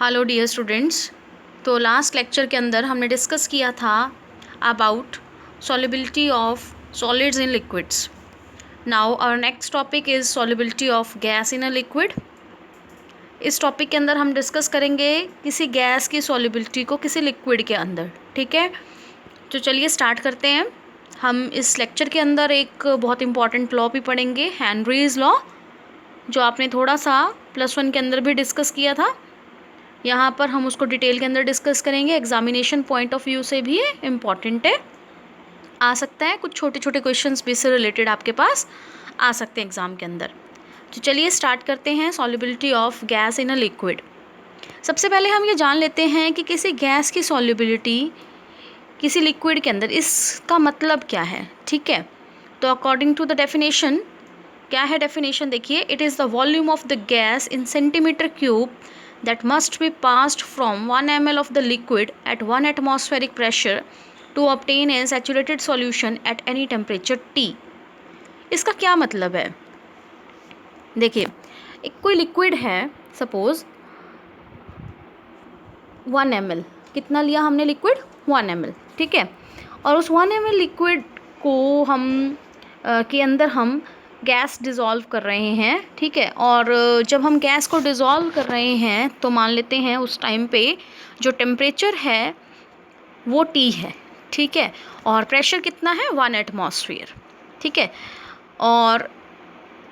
Hello dear students. तो last lecture के अंदर हमने डिस्कस किया था about solubility of solids in liquids. Now our next topic is solubility of gas in a liquid. इस topic के अंदर हम डिस्कस करेंगे किसी गैस की सॉल्युबिलिटी को किसी लिक्विड के अंदर। ठीक है, तो चलिए स्टार्ट करते हैं। हम इस लेक्चर के अंदर एक बहुत इंपॉर्टेंट लॉ भी पढ़ेंगे, हेनरीज लॉ, जो आपने थोड़ा सा +1 के अंदर भी डिस्कस किया था। यहाँ पर हम उसको डिटेल के अंदर डिस्कस करेंगे। एग्जामिनेशन पॉइंट ऑफ व्यू से भी ये इम्पॉर्टेंट है, आ सकता है कुछ छोटे छोटे क्वेश्चंस भी इससे रिलेटेड आपके पास आ सकते हैं एग्ज़ाम के अंदर। तो चलिए स्टार्ट करते हैं solubility of gas in a liquid. सबसे पहले हम ये जान लेते हैं कि किसी गैस की सॉल्युबिलिटी किसी लिक्विड के अंदर, इसका मतलब क्या है। ठीक है, तो अकॉर्डिंग टू द डेफिनेशन, क्या है डेफिनेशन देखिए, it is the volume of the gas in centimetre cube that must be passed from 1 ml of the liquid at 1 atmospheric pressure to obtain a saturated solution at any temperature T। इसका क्या मतलब है? देखिए, एक कोई liquid है, suppose 1 ml, कितना लिया हमने लिक्विड? 1 ml। ठीक है, और उस 1 ml लिक्विड को हम के अंदर हम गैस डिज़ोल्व कर रहे हैं। ठीक है, और जब हम गैस को डिज़ोल्व कर रहे हैं तो मान लेते हैं उस टाइम पे जो टेम्परेचर है वो T है। ठीक है, और प्रेशर कितना है? 1 एटमॉस्फेयर। ठीक है, और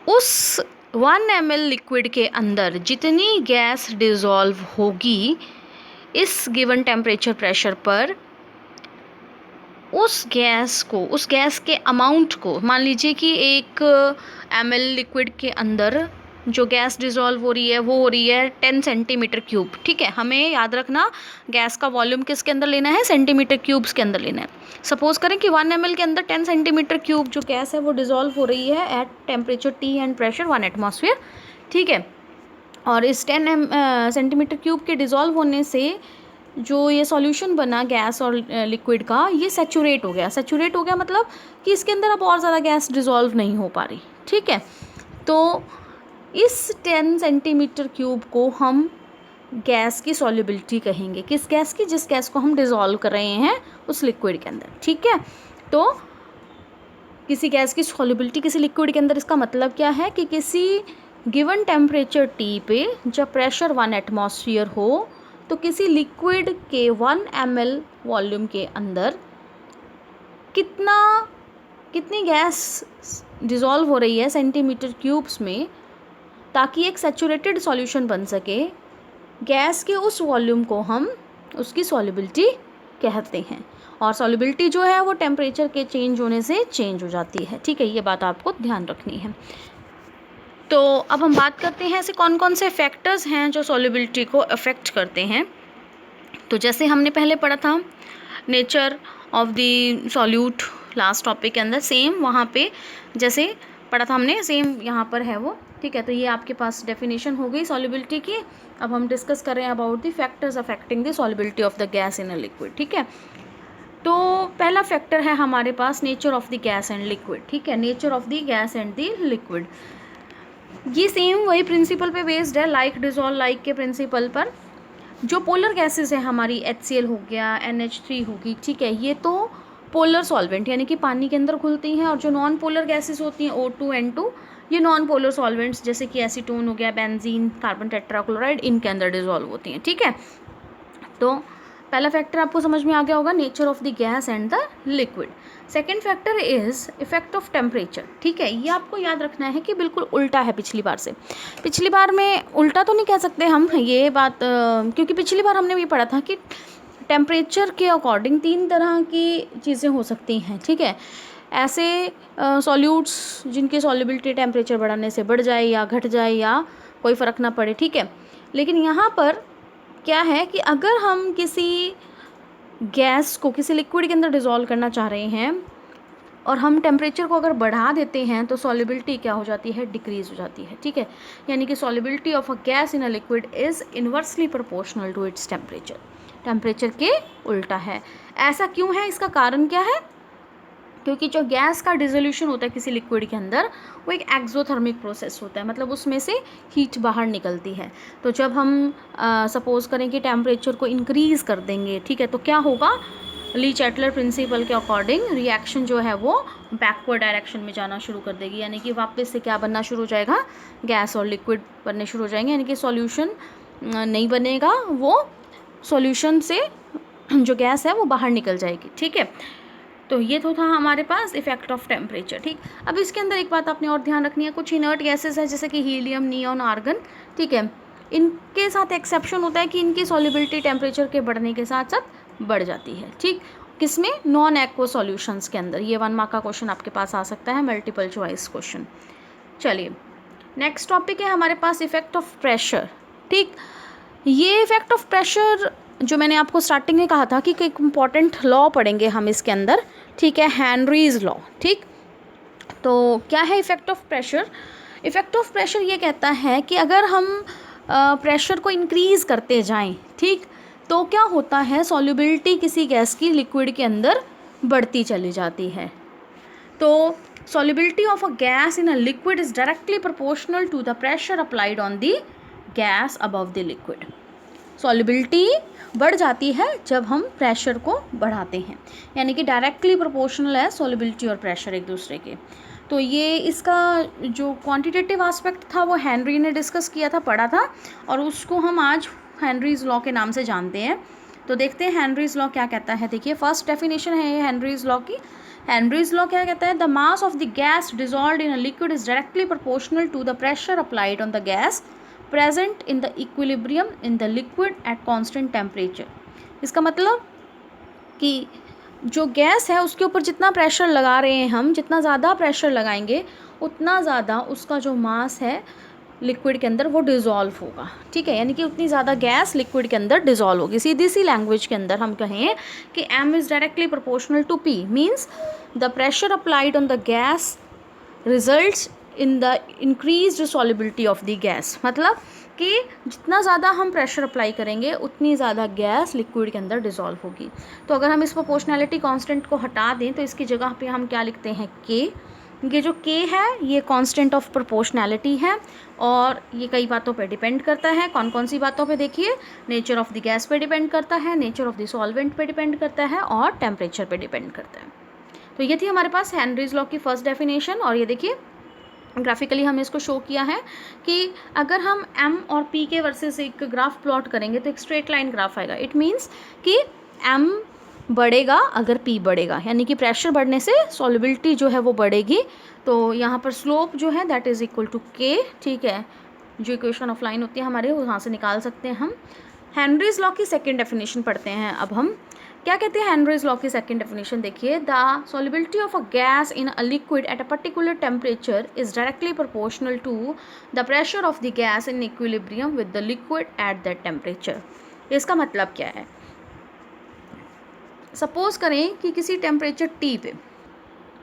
उस 1 ml लिक्विड के अंदर जितनी गैस डिज़ोल्व होगी इस गिवन टेम्परेचर प्रेशर पर, उस गैस के अमाउंट को, मान लीजिए कि 1 ml लिक्विड के अंदर जो गैस डिज़ोल्व हो रही है वो हो रही है 10 सेंटीमीटर क्यूब। ठीक है, हमें याद रखना गैस का वॉल्यूम किसके अंदर लेना है? सेंटीमीटर क्यूब्स के अंदर लेना है। सपोज करें कि 1 ml के अंदर 10 सेंटीमीटर क्यूब जो गैस है वो डिज़ोल्व हो रही है at temperature T and pressure 1 atmosphere. ठीक है, और इस 10 सेंटीमीटर क्यूब के डिज़ोल्व होने से जो ये सॉल्यूशन बना गैस और लिक्विड का, ये सैचुरेट हो गया। सैचुरेट हो गया मतलब कि इसके अंदर अब और ज़्यादा गैस डिज़ोल्व नहीं हो पा रही। ठीक है, तो इस 10 सेंटीमीटर क्यूब को हम गैस की सॉल्युबिलिटी कहेंगे। किस गैस की? जिस गैस को हम डिज़ोल्व कर रहे हैं उस लिक्विड के अंदर। ठीक है, तो किसी गैस की सॉल्युबिलिटी किसी लिक्विड के अंदर, इसका मतलब क्या है कि किसी गिवन टेम्परेचर T पे जब प्रेशर 1 एटमॉस्फेयर हो तो किसी लिक्विड के 1 ml वॉल्यूम के अंदर कितनी गैस डिज़ोल्व हो रही है सेंटीमीटर क्यूब्स में, ताकि एक सैचुरेटेड सॉल्यूशन बन सके। गैस के उस वॉल्यूम को हम उसकी सॉल्युबिलिटी कहते हैं, और सॉल्युबिलिटी जो है वो टेम्परेचर के चेंज होने से चेंज हो जाती है। ठीक है, ये बात आपको ध्यान रखनी है। तो अब हम बात करते हैं ऐसे कौन कौन से फैक्टर्स हैं जो सॉल्युबिलिटी को अफेक्ट करते हैं। तो जैसे हमने पहले पढ़ा था nature of the solute last topic के अंदर, सेम वहाँ पे जैसे पढ़ा था हमने, सेम यहाँ पर है वो। ठीक है, तो ये आपके पास डेफिनेशन हो गई सॉल्युबिलिटी की। अब हम डिस्कस कर रहे हैं about the factors affecting the solubility of the gas in a liquid. ठीक है, तो पहला फैक्टर है हमारे पास nature of the gas and liquid. ठीक है, nature of the gas and the liquid, ये सेम वही प्रिंसिपल पे बेस्ड है, लाइक डिजोल्व लाइक के प्रिंसिपल पर। जो पोलर गैसेस है हमारी, HCl हो गया, NH3 होगी, ठीक है, ये तो पोलर सॉल्वेंट यानी कि पानी के अंदर घुलती हैं। और जो नॉन पोलर गैसेस होती हैं O2 N2, ये नॉन पोलर सॉल्वेंट्स जैसे कि एसीटोन हो गया, बेंजीन, कार्बन टेट्राक्लोराइड, इनके अंदर डिजोल्व होती हैं। ठीक है, तो पहला फैक्टर आपको समझ में आ गया होगा, nature of the gas and the liquid. Second factor is effect of temperature. ठीक है, ये आपको याद रखना है कि बिल्कुल उल्टा है पिछली बार से। पिछली बार में उल्टा तो नहीं कह सकते हम ये बात, क्योंकि पिछली बार हमने ये पढ़ा था कि टेम्परेचर के अकॉर्डिंग 3 तरह की चीज़ें हो सकती हैं। ठीक है, ऐसे सॉल्यूट्स जिनकी सॉल्युबिलिटी टेम्परेचर बढ़ाने से बढ़ जाए या घट जाए या कोई फ़र्क ना पड़े। ठीक है, लेकिन यहाँ पर क्या है कि अगर हम किसी गैस को किसी लिक्विड के अंदर डिज़ोल्व करना चाह रहे हैं और हम टेम्परेचर को अगर बढ़ा देते हैं तो सॉल्युबिलिटी क्या हो जाती है? डिक्रीज़ हो जाती है। ठीक है, यानी कि solubility of a gas in a liquid is inversely proportional to its temperature. Temperature के उल्टा है। ऐसा क्यों है? इसका कारण क्या है? क्योंकि जो गैस का डिसोल्यूशन होता है किसी लिक्विड के अंदर वो एक एक्सोथर्मिक प्रोसेस होता है, मतलब उसमें से हीट बाहर निकलती है। तो जब हम सपोज करें कि टेम्परेचर को इंक्रीज़ कर देंगे, ठीक है, तो क्या होगा, ली-चैटलर प्रिंसिपल के अकॉर्डिंग रिएक्शन जो है वो बैकवर्ड डायरेक्शन में जाना शुरू कर देगी, यानी कि वापस से क्या बनना शुरू हो जाएगा, गैस और लिक्विड बनने शुरू हो जाएंगे, यानी कि सॉल्यूशन नहीं बनेगा, वो सॉल्यूशन से जो गैस है वो बाहर निकल जाएगी। ठीक है, तो ये तो था हमारे पास इफेक्ट ऑफ टेम्परेचर। ठीक, अब इसके अंदर एक बात आपने और ध्यान रखनी है, कुछ इनर्ट गैसेस है जैसे कि हीलियम, नियॉन, आर्गन, ठीक है, इनके साथ एक्सेप्शन होता है कि इनकी सॉल्युबिलिटी टेम्परेचर के बढ़ने के साथ साथ बढ़ जाती है। ठीक, किसमें, नॉन एक्वा सॉल्यूशंस के अंदर। ये 1 मार्क का क्वेश्चन आपके पास आ सकता है, मल्टीपल चॉइस क्वेश्चन। चलिए नेक्स्ट टॉपिक है हमारे पास इफेक्ट ऑफ प्रेशर। ठीक, ये इफेक्ट ऑफ प्रेशर जो मैंने आपको स्टार्टिंग में कहा था कि एक इम्पॉर्टेंट लॉ पढ़ेंगे हम इसके अंदर, ठीक है, हेनरीज लॉ। ठीक, तो क्या है effect of pressure? Effect of pressure ये कहता है कि अगर हम प्रेशर को इंक्रीज़ करते जाएं, ठीक, तो क्या होता है, सॉल्युबिलिटी किसी गैस की लिक्विड के अंदर बढ़ती चली जाती है। तो solubility of a gas in a liquid is directly proportional to the pressure applied on the gas above the liquid. solubility बढ़ जाती है जब हम प्रेशर को बढ़ाते हैं, यानी कि डायरेक्टली प्रोपोर्शनल है solubility और प्रेशर एक दूसरे के। तो ये इसका जो क्वांटिटेटिव एस्पेक्ट था वो हेनरी ने डिस्कस किया था, पढ़ा था, और उसको हम आज हेनरीज लॉ के नाम से जानते हैं। तो देखते हैं हेनरीज लॉ क्या कहता है। देखिए फर्स्ट डेफिनेशन है ये हेनरीज लॉ की। हेनरीज लॉ क्या कहता है, the mass of the gas dissolved in a liquid is directly proportional to the pressure applied on the gas present in the equilibrium in the liquid at constant temperature. इसका मतलब कि जो gas है उसके ऊपर जितना प्रेशर लगा रहे हैं हम, जितना ज़्यादा प्रेशर लगाएंगे उतना ज़्यादा उसका जो मास है लिक्विड के अंदर वो डिज़ोल्व होगा। ठीक है, यानी कि उतनी ज़्यादा गैस लिक्विड के अंदर डिज़ोल्व होगी। सीधी सी लैंग्वेज के अंदर हम कहें कि m is directly proportional to p, means the pressure applied on the gas results in the increased solubility of the gas. मतलब कि जितना ज़्यादा हम प्रेशर अप्लाई करेंगे उतनी ज़्यादा गैस लिक्विड के अंदर डिज़ोल्व होगी। तो अगर हम इस प्रोपोर्शनैलिटी कांस्टेंट को हटा दें तो इसकी जगह पे हम क्या लिखते हैं, k। ये जो k है ये कांस्टेंट ऑफ प्रोपोर्शनैलिटी है और ये कई बातों पे डिपेंड करता है। कौन कौन सी बातों पे, देखिए, नेचर ऑफ द गैस पे डिपेंड करता है, नेचर ऑफ द सॉल्वेंट पे डिपेंड करता है और टेम्परेचर पे डिपेंड करता है। तो ये थी हमारे पास हेनरीज लॉ की फर्स्ट डेफिनेशन। और ये देखिए ग्राफिकली हमने इसको शो किया है कि अगर हम m और p के वर्सेस एक ग्राफ प्लॉट करेंगे तो एक स्ट्रेट लाइन ग्राफ आएगा। इट मीन्स कि m बढ़ेगा अगर p बढ़ेगा, यानी कि प्रेशर बढ़ने से सॉल्युबिलिटी जो है वो बढ़ेगी। तो यहाँ पर स्लोप जो है that is equal to k। ठीक है, जो इक्वेशन ऑफ लाइन होती है हमारे वहाँ से निकाल सकते हैं हम। हेनरीज लॉ की सेकेंड डेफिनेशन पढ़ते हैं अब हम। क्या कहते हैं हेनरीज लॉ की सेकेंड डेफिनेशन, देखिए, the solubility of a gas in a liquid at a particular temperature is directly proportional to the pressure of the gas in equilibrium with the liquid at that temperature. इसका मतलब क्या है, suppose करें कि किसी temperature T पे,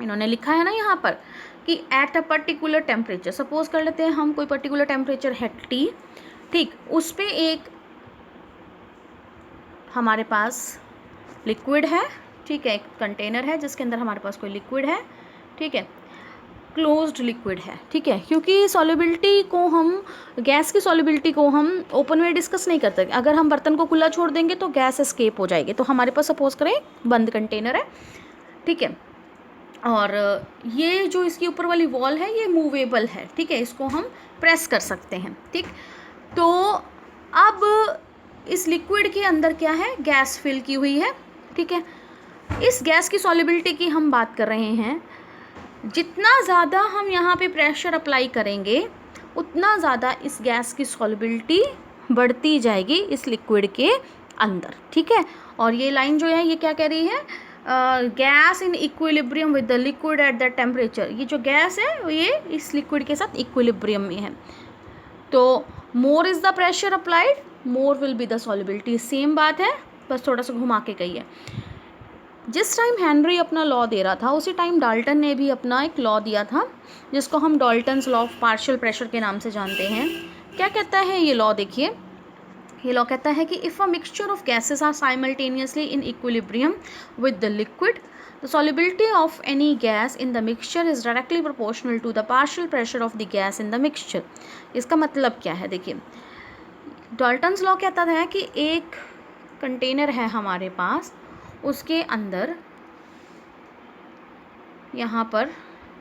इन्होंने लिखा है ना यहाँ पर कि eight a particular temperature, suppose कर लेते हैं हम कोई पर्टिकुलर टेम्परेचर है T, ठीक, उस पर एक हमारे पास लिक्विड है, ठीक है, एक कंटेनर है जिसके अंदर हमारे पास कोई लिक्विड है, ठीक है, क्लोज्ड लिक्विड है, ठीक है, क्योंकि सॉल्युबिलिटी को हम, गैस की सॉल्युबिलिटी को हम ओपन में डिस्कस नहीं करते। अगर हम बर्तन को खुला छोड़ देंगे तो गैस एस्केप हो जाएगी। तो हमारे पास सपोज करें बंद कंटेनर है, ठीक है, और ये जो इसके ऊपर वाली वॉल है ये मूवेबल है, ठीक है, इसको हम प्रेस कर सकते हैं। ठीक, तो अब इस लिक्विड के अंदर क्या है, गैस फिल की हुई है, ठीक है। इस गैस की सॉल्युबिलिटी की हम बात कर रहे हैं, जितना ज़्यादा हम यहाँ पे प्रेशर अप्लाई करेंगे उतना ज़्यादा इस गैस की सॉल्युबिलिटी बढ़ती जाएगी इस लिक्विड के अंदर, ठीक है। और ये लाइन जो है ये क्या कह रही है, gas in equilibrium with the liquid at the temperature. ये जो गैस है ये इस लिक्विड के साथ इक्विलिब्रियम में है। तो मोर is the pressure applied, more will be the solubility. Same बात है, बस थोड़ा सा घुमा के कही है। जिस टाइम हेनरी अपना लॉ दे रहा था उसी टाइम डाल्टन ने भी अपना एक लॉ दिया था जिसको हम Dalton's law of partial pressure के नाम से जानते हैं। क्या कहता है ये लॉ, देखिए, ये लॉ कहता है कि if a mixture of gases are simultaneously in equilibrium with the liquid, the solubility of any gas in the mixture is directly proportional to the partial pressure of the gas in the mixture. इसका मतलब क्या है, देखिए Dalton's law कहता है कि एक container है हमारे पास, उसके अंदर यहाँ पर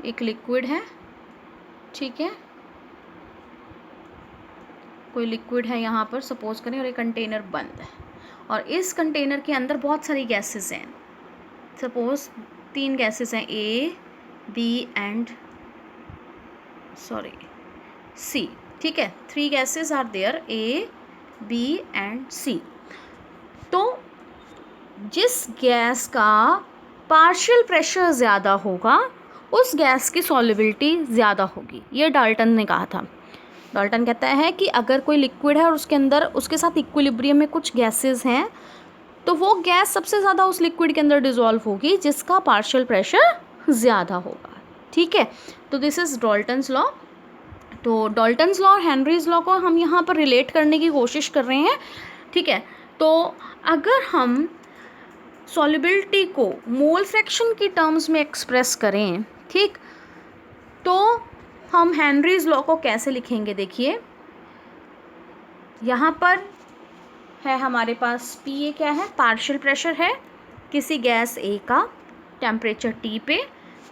एक लिक्विड है, ठीक है, कोई लिक्विड है यहाँ पर सपोज करें, और एक कंटेनर बंद है, और इस कंटेनर के अंदर बहुत सारी गैसेस हैं, सपोज 3 गैसेस हैं, ए बी एंड सी, ठीक है, 3 gases are there, A B and C. तो जिस गैस का पार्शियल प्रेशर ज़्यादा होगा उस गैस की सॉल्युबिलिटी ज़्यादा होगी, ये डाल्टन ने कहा था। डाल्टन कहता है कि अगर कोई लिक्विड है और उसके अंदर उसके साथ इक्विलिब्रियम में कुछ गैसेस हैं, तो वो गैस सबसे ज़्यादा उस लिक्विड के अंदर डिज़ोल्व होगी जिसका पार्शियल प्रेशर ज़्यादा होगा, ठीक है। तो दिस इज़ डाल्टन्स लॉ। तो डाल्टन्स लॉ और हेनरीज लॉ को हम यहाँ पर रिलेट करने की कोशिश कर रहे हैं, ठीक है। तो अगर हम सॉल्युबिलिटी को मोल फ्रैक्शन की टर्म्स में एक्सप्रेस करें, ठीक, तो हम हेनरीज लॉ को कैसे लिखेंगे, देखिए यहाँ पर है हमारे पास पी ए क्या है, पार्शियल प्रेशर है किसी गैस ए का टेम्परेचर टी पे,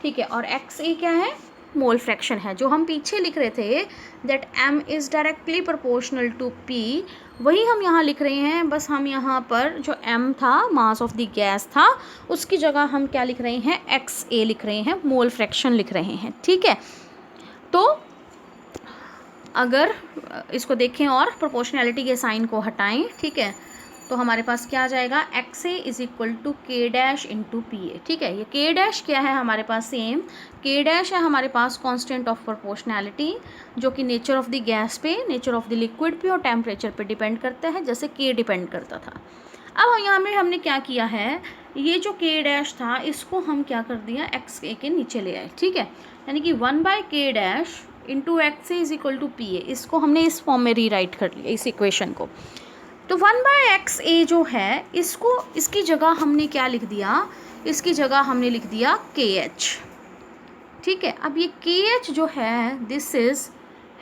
ठीक है, और एक्स ए क्या है, मोल फ्रैक्शन है, जो हम पीछे लिख रहे थे that M is directly proportional to P, वही हम यहाँ लिख रहे हैं, बस हम यहाँ पर जो एम था मास ऑफ द गैस था उसकी जगह हम क्या लिख रहे हैं, एक्स ए लिख रहे हैं, मोल फ्रैक्शन लिख रहे हैं, ठीक है। तो अगर इसको देखें और प्रोपोर्शनैलिटी के साइन को हटाएं, ठीक है, तो हमारे पास क्या आ जाएगा, X A is equal to K dash into P A, ठीक है। ये के डैश क्या है हमारे पास, सेम के डैश है हमारे पास कांस्टेंट ऑफ प्रोपोर्शनैलिटी, जो कि नेचर ऑफ द गैस पे, नेचर ऑफ द लिक्विड पे और टेम्परेचर पे डिपेंड करता है, जैसे के डिपेंड करता था। अब यहाँ में हमने क्या किया है, ये जो के डैश था इसको हम क्या कर दिया, एक्स ए के नीचे ले आए, ठीक है, यानी कि 1/k dash into X A is equal to P A, इसको हमने इस फॉर्म में रीराइट कर लिया, इस इक्वेशन को। तो 1/xa जो है, इसको इसकी जगह हमने क्या लिख दिया, इसकी जगह हमने लिख दिया kh, ठीक है। अब ये kh जो है दिस इज़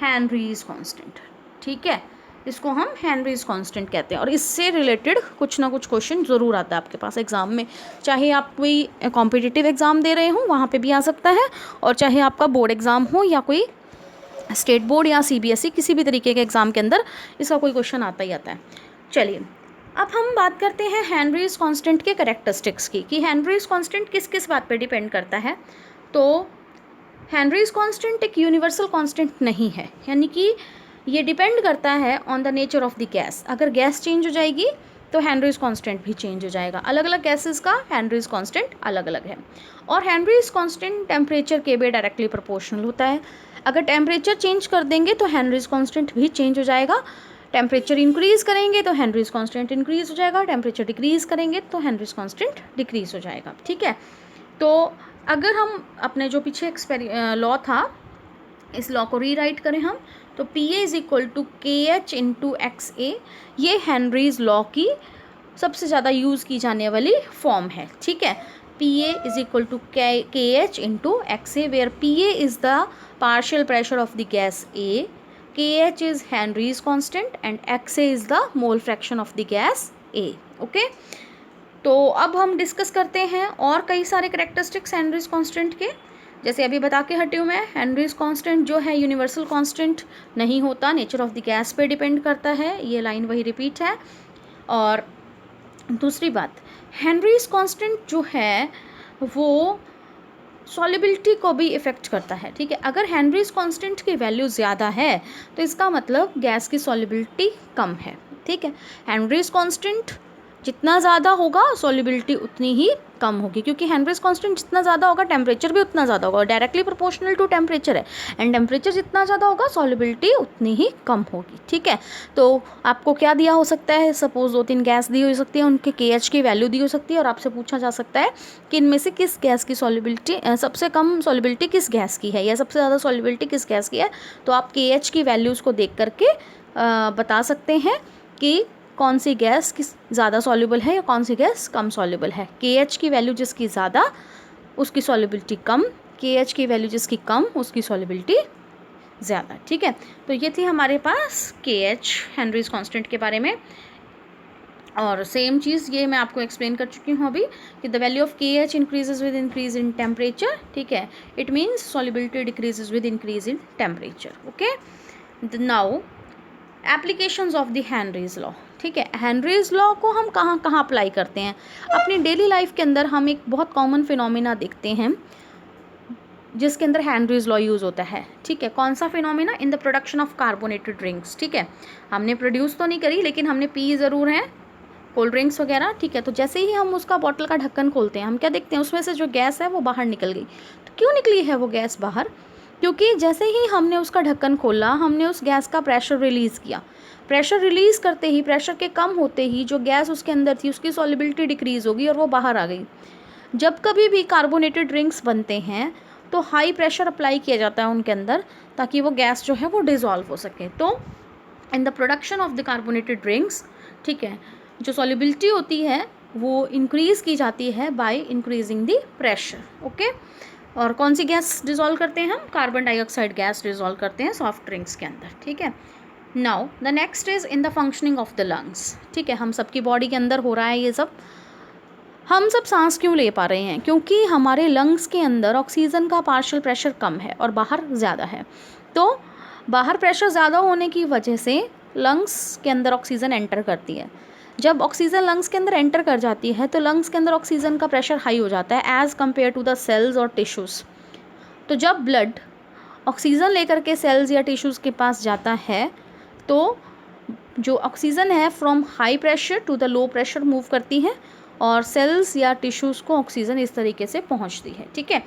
हेनरीज कांस्टेंट, ठीक है, इसको हम हेनरीज कांस्टेंट कहते हैं, और इससे रिलेटेड कुछ ना कुछ क्वेश्चन ज़रूर आता है आपके पास एग्ज़ाम में, चाहे आप कोई कॉम्पिटिटिव एग्ज़ाम दे रहे हो वहाँ पे भी आ सकता है, और चाहे आपका बोर्ड एग्ज़ाम हो या कोई स्टेट बोर्ड या CBSE किसी भी तरीके के एग्ज़ाम के अंदर इसका कोई क्वेश्चन आता ही आता है। चलिए अब हम बात करते हैं हेनरीज कांस्टेंट के कैरेक्टरिस्टिक्स की, कि हेनरीज कांस्टेंट किस किस बात पे डिपेंड करता है। तो हेनरीज कांस्टेंट एक यूनिवर्सल कांस्टेंट नहीं है, यानी कि ये डिपेंड करता है on the nature of the gas. अगर गैस चेंज हो जाएगी तो हेनरीज कांस्टेंट भी चेंज हो जाएगा, अलग अलग गैसेस का हेनरीज कांस्टेंट अलग अलग है। और हेनरीज कांस्टेंट टेम्परेचर के भी डायरेक्टली प्रोपोर्शनल होता है, अगर टेम्परेचर चेंज कर देंगे तो हेनरीज कांस्टेंट भी चेंज हो जाएगा, टेम्परेचर इंक्रीज़ करेंगे तो हेनरीज कांस्टेंट इंक्रीज़ हो जाएगा, टेम्परेचर डिक्रीज़ करेंगे तो हेनरीज कांस्टेंट डिक्रीज़ हो जाएगा, ठीक है। तो अगर हम अपने जो पीछे लॉ था इस लॉ को रीराइट करें हम, तो P A is equal to K H into X A, ये हेनरीज लॉ की सबसे ज़्यादा यूज़ की जाने वाली फॉर्म है, ठीक है। P A is equal to K H into X A, where P A is the partial pressure of the gas A, kh is Henry's constant and xa is the mole fraction of the gas A, okay। तो अब हम discuss करते हैं और कई सारे characteristics Henrys constant के, जैसे अभी बता के हटी हूँ मैं, हेनरीज कांस्टेंट जो है यूनिवर्सल कांस्टेंट नहीं होता, नेचर ऑफ द गैस पे डिपेंड करता है, ये लाइन वही रिपीट है। और दूसरी बात, हेनरीज कांस्टेंट जो है वो सॉल्युबिलिटी को भी इफ़ेक्ट करता है, ठीक है। अगर हेनरीज कांस्टेंट की वैल्यू ज़्यादा है तो इसका मतलब गैस की सॉल्युबिलिटी कम है, ठीक है। हेनरीज कांस्टेंट जितना ज़्यादा होगा सॉल्युबिलिटी उतनी ही कम होगी, क्योंकि हेनरीज कांस्टेंट जितना ज़्यादा होगा टेम्परेचर भी उतना ज़्यादा होगा, डायरेक्टली प्रोपोर्शनल टू टेम्परेचर है, एंड टेम्परेचर जितना ज़्यादा होगा सॉल्युबिलिटी उतनी ही कम होगी, ठीक है। तो आपको क्या दिया हो सकता है, सपोज 2-3 गैस दी हो सकती है, उनके KH की वैल्यू दी हो सकती है, और आपसे पूछा जा सकता है कि इनमें से किस गैस की सॉल्युबिलिटी सबसे कम सॉल्युबिलिटी किस गैस की है या सबसे ज़्यादा सॉल्युबिलिटी किस गैस की है, तो आप KH की वैल्यूज़ को देख करके बता सकते हैं कि कौन सी गैस किस ज़्यादा सॉल्युबल है या कौन सी गैस कम सॉल्युबल है। KH की वैल्यू जिसकी ज़्यादा उसकी सॉल्युबिलिटी कम, KH की वैल्यू जिसकी कम उसकी सॉल्युबिलिटी ज़्यादा। ठीक है, तो ये थी हमारे पास KH हेनरीज कांस्टेंट के बारे में। और सेम चीज़ ये मैं आपको एक्सप्लेन कर चुकी हूँ अभी कि the value of KH increases with increase in temperature. ठीक है, it means solubility decreases with increase in temperature. Okay, now applications of the Henry's law. ठीक है, हेनरीज लॉ को हम कहाँ कहाँ अप्लाई करते हैं अपनी डेली लाइफ के अंदर। हम एक बहुत कॉमन फिनोमिना देखते हैं जिसके अंदर हेनरीज लॉ यूज़ होता है। ठीक है, कौन सा phenomena? In the production of carbonated drinks. ठीक है, हमने प्रोड्यूस तो नहीं करी लेकिन हमने पी ज़रूर है, कोल्ड ड्रिंक्स वगैरह। ठीक है, तो जैसे ही हम उसका बॉटल का ढक्कन खोलते हैं हम क्या देखते हैं, उसमें से जो गैस है वो बाहर निकल गई। तो क्यों निकली है वो गैस बाहर? क्योंकि जैसे ही हमने उसका ढक्कन खोला हमने उस गैस का प्रेशर रिलीज़ किया। प्रेशर रिलीज़ करते ही, प्रेशर के कम होते ही जो गैस उसके अंदर थी उसकी सॉल्युबिलिटी डिक्रीज़ होगी और वो बाहर आ गई। जब कभी भी कार्बोनेटेड ड्रिंक्स बनते हैं तो हाई प्रेशर अप्लाई किया जाता है उनके अंदर ताकि वो गैस जो है वो डिज़ोल्व हो सके। तो in the production of the carbonated drinks, ठीक है, जो सॉल्युबिलिटी होती है वो इंक्रीज़ की जाती है by increasing the pressure. Okay, और कौन सी गैस डिज़ोल्व करते हैं हम? कार्बन डाइऑक्साइड गैस डिज़ोल्व करते हैं सॉफ्ट ड्रिंक्स के अंदर। ठीक है, now the next is in the functioning of the lungs. ठीक है, हम सबकी बॉडी के अंदर हो रहा है ये सब। हम सब सांस क्यों ले पा रहे हैं? क्योंकि हमारे लंग्स के अंदर ऑक्सीजन का पार्शियल प्रेशर कम है और बाहर ज़्यादा है। तो बाहर प्रेशर ज़्यादा होने की वजह से लंग्स के अंदर ऑक्सीजन एंटर करती है। जब ऑक्सीजन लंग्स के अंदर एंटर कर जाती है तो लंग्स के अंदर ऑक्सीजन का प्रेशर हाई हो जाता है as compare to the cells और टिश्यूज़। तो जब ब्लड ऑक्सीजन लेकर के सेल्स या टिश्यूज़ के पास जाता है तो जो ऑक्सीजन है from high pressure to the low pressure move करती है और सेल्स या टिश्यूज़ को ऑक्सीजन इस तरीके से पहुंचती है। ठीक है,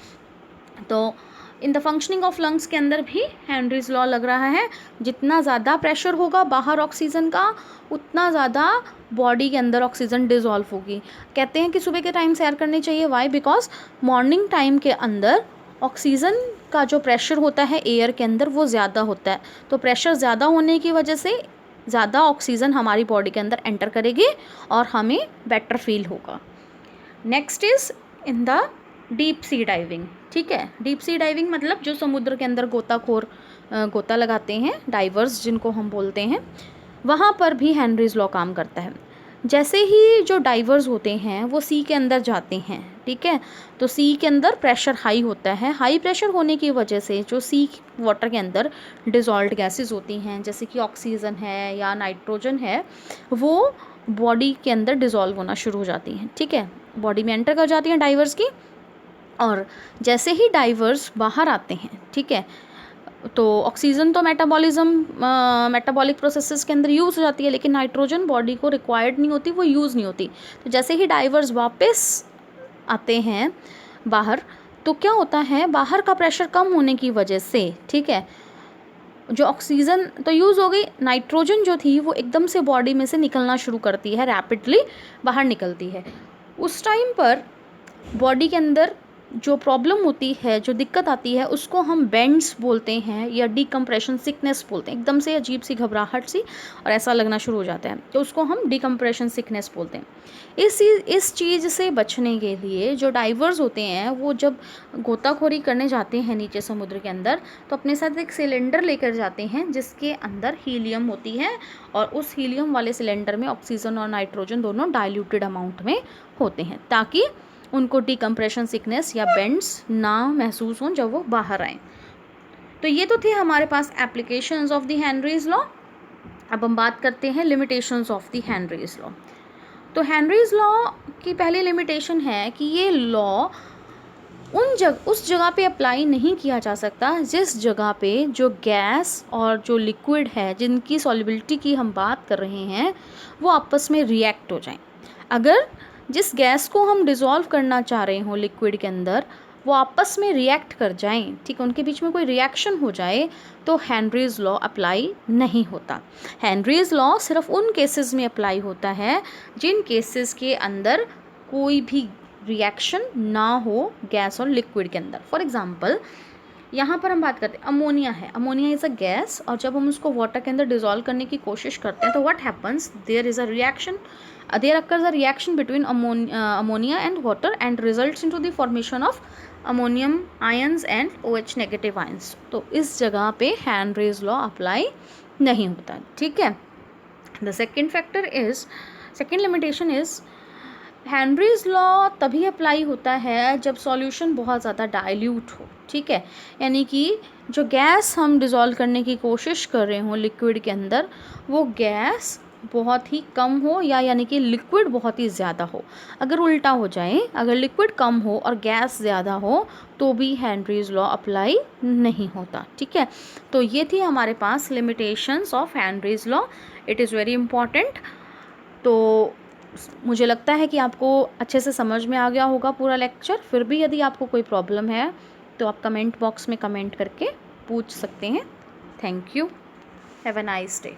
तो in the functioning of lungs के अंदर भी हेनरीज लॉ लग रहा है। जितना ज़्यादा प्रेशर होगा बाहर ऑक्सीजन का उतना ज़्यादा बॉडी के अंदर ऑक्सीजन डिज़ोल्व होगी। कहते हैं कि सुबह के टाइम सैर करनी चाहिए। वाई? बिकॉज मॉर्निंग टाइम के अंदर ऑक्सीजन का जो प्रेशर होता है एयर के अंदर वो ज़्यादा होता है। तो प्रेशर ज़्यादा होने की वजह से ज़्यादा ऑक्सीजन हमारी बॉडी के अंदर एंटर करेगी और हमें बेटर फील होगा। Next is in the deep sea diving. ठीक है, डीप सी डाइविंग मतलब जो समुद्र के अंदर गोता लगाते हैं, डाइवर्स जिनको हम बोलते हैं, वहाँ पर भी हेनरीज लॉ काम करता है। जैसे ही जो डाइवर्स होते हैं वो सी के अंदर जाते हैं, ठीक है, तो सी के अंदर प्रेशर हाई होता है। हाई प्रेशर होने की वजह से जो सी वाटर के अंदर डिज़ोल्व्ड गैसेस होती हैं जैसे कि ऑक्सीजन है या नाइट्रोजन है, वो बॉडी के अंदर डिज़ोल्व होना शुरू हो जाती हैं। ठीक है, बॉडी में एंटर कर जाती हैं डाइवर्स की, और जैसे ही डाइवर्स बाहर आते हैं, ठीक है, तो ऑक्सीजन तो मेटाबॉलिक प्रोसेसेस के अंदर यूज़ हो जाती है, लेकिन नाइट्रोजन बॉडी को रिक्वायर्ड नहीं होती, वो यूज़ नहीं होती। तो जैसे ही डाइवर्स वापस आते हैं बाहर, तो क्या होता है, बाहर का प्रेशर कम होने की वजह से, ठीक है, जो ऑक्सीजन तो यूज़ हो गई, नाइट्रोजन जो थी वो एकदम से बॉडी में से निकलना शुरू करती है, रैपिडली बाहर निकलती है। उस टाइम पर बॉडी के अंदर जो प्रॉब्लम होती है, जो दिक्कत आती है, उसको हम बेंड्स बोलते हैं या डीकम्प्रेशन सिकनेस बोलते हैं। एकदम से अजीब सी घबराहट सी और ऐसा लगना शुरू हो जाता है, तो उसको हम डीकम्प्रेशन सिकनेस बोलते हैं। इस चीज़ से बचने के लिए जो डाइवर्स होते हैं वो जब गोताखोरी करने जाते हैं नीचे समुद्र के अंदर, तो अपने साथ एक सिलेंडर लेकर जाते हैं जिसके अंदर हीलियम होती है, और उस हीलियम वाले सिलेंडर में ऑक्सीजन और नाइट्रोजन दोनों डाइल्यूटेड अमाउंट में होते हैं, ताकि उनको डीकम्प्रेशन सिकनेस या बेंड्स ना महसूस हों जब वो बाहर आएँ। तो ये तो थे हमारे पास applications of the Henry's law. अब हम बात करते हैं limitations of the Henry's law. तो हेनरीज लॉ की पहली लिमिटेशन है कि ये लॉ उस जगह पे अप्लाई नहीं किया जा सकता जिस जगह पे जो गैस और जो लिक्विड है जिनकी सॉल्युबिलिटी की हम बात कर रहे हैं वो आपस में रिएक्ट हो जाएं। अगर जिस गैस को हम डिज़ोल्व करना चाह रहे हों लिक्विड के अंदर वो आपस में रिएक्ट कर जाएं, ठीक है, उनके बीच में कोई रिएक्शन हो जाए, तो हेनरीज लॉ अप्लाई नहीं होता। हेनरीज लॉ सिर्फ उन केसेस में अप्लाई होता है जिन केसेस के अंदर कोई भी रिएक्शन ना हो गैस और लिक्विड के अंदर। फॉर एग्ज़ाम्पल, यहाँ पर हम बात करते हैं अमोनिया है, अमोनिया इज़ अ गैस, और जब हम उसको वाटर के अंदर डिजोल्व करने की कोशिश करते हैं तो what happens, there is a reaction, there occurs a reaction between ammonia and water and results into the formation of ammonium ions and OH negative ions. तो इस जगह पे हेनरीज लॉ अप्लाई नहीं होता, ठीक है। The second factor is, second limitation is, Henry's law तभी apply होता है जब सॉल्यूशन बहुत ज़्यादा डाइल्यूट हो, ठीक है, यानी कि जो गैस हम डिज़ोल्व करने की कोशिश कर रहे हो लिक्विड के अंदर, वो गैस बहुत ही कम हो या यानी कि लिक्विड बहुत ही ज़्यादा हो। अगर उल्टा हो जाए, अगर लिक्विड कम हो और गैस ज़्यादा हो तो भी हेनरीज लॉ अप्लाई नहीं होता, ठीक है। तो ये थी हमारे पास limitations of Henry's law, it is very important. तो मुझे लगता है कि आपको अच्छे से समझ में आ गया होगा पूरा लेक्चर। फिर भी यदि आपको कोई प्रॉब्लम है तो आप कमेंट बॉक्स में कमेंट करके पूछ सकते हैं। Thank you, have a nice day.